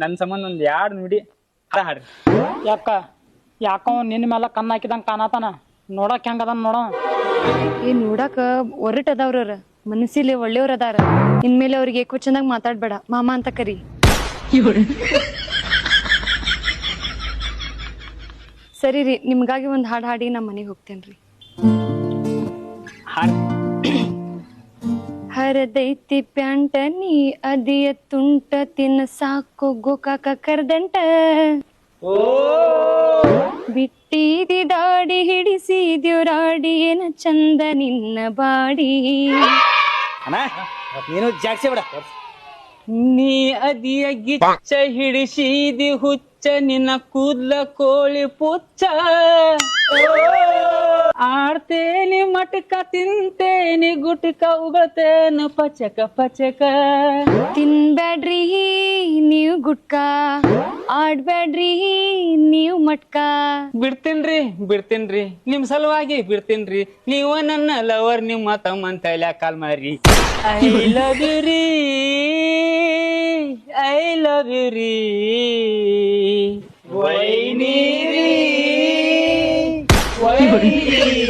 ನನ್ನ ಸಂಬಂಧ ಒಂದ್ 2 ನುಡಿ ಹಾಡ್ರಿ. ಯಾಕ ನಿನ್ನ ಮೇಲೆ ಕಣ್ಣು ಹಾಕಿದಂಗ ಕಾಣತಾನ, ನೋಡಕ್ ಹೆಂಗದ ನೋಡ. ನೋಡಾಕ ಒರಟ್ ಅದಾವ್ರ, ಮನಸ್ಸಿಲಿ ಒಳ್ಳೆಯವ್ರ ಅದಾರ. ಇನ್ಮೇಲೆ ಅವ್ರಿಗೆ ಏಕೋ ಚಂದಾಗ ಮಾತಾಡ್ಬೇಡ, ಮಾಮ ಅಂತ ಕರಿ. ಸರಿ ರೀ, ನಿಮ್ಗಾಗಿ ಒಂದ್ ಹಾಡ್ ಹಾಡಿ ನಮ್ ಮನೆಗೆ ಹೋಗ್ತೇನ್ರಿ. ಹರದೈತಿ ಪ್ಯಾಂಟ ನೀ ಅದಿಯ ತುಂಟ, ತಿನ್ನ ಸಾಕು ಗೋಕಾಕ ಕರ್ದಂಟ. ಬಿಟ್ಟಿದಿ ದಾಡಿ ಹಿಡಿಸಿದ್ಯೋರಾಡಿ, ಏನ ಚಂದ ನಿನ್ನ ಬಾಡಿ. ನೀನು ಜಾಗ್ಸೇ ಬಿಡ. ನೀ ಅದಿಯ ಗಿಚ್ಚ ಹಿಡಿಸಿದಿ ಹುಚ್ಚ, ನಿನ್ನ ಕೂದ್ಲ ಕೋಳಿ ಪುಚ್ಚ. ಆಡ್ತೇನಿ ಮಟಕ ತಿಂತೇನಿ ಗುಟಕ, ಉಗಳ್ತೇನ ಪಚಕ ಪಚಕ. ತಿನ್ಬ್ಯಾಡ್ರಿ ನೀವ್ ಗುಟ್ಕ, ಆಡ್ಬ್ಯಾಡ್ರಿ ನೀವ್ ಮಟ್ಕ. ಬಿಡ್ತೀನ್ರಿ ನಿಮ್ ಸಲುವಾಗಿ ಬಿಡ್ತೀನ್ರಿ. ನೀವ ನನ್ನ ಲವರ್, ನಿಮ್ಮ ತಮ್ಮಂತ ಕಾಲ್ ಮಾರಿ. ಐ ಲವ್ ಯು ರೀ, ಐ ಲವ್ ಯು ರೀ, ವೈನೀರಿ ವೈನೀರಿ.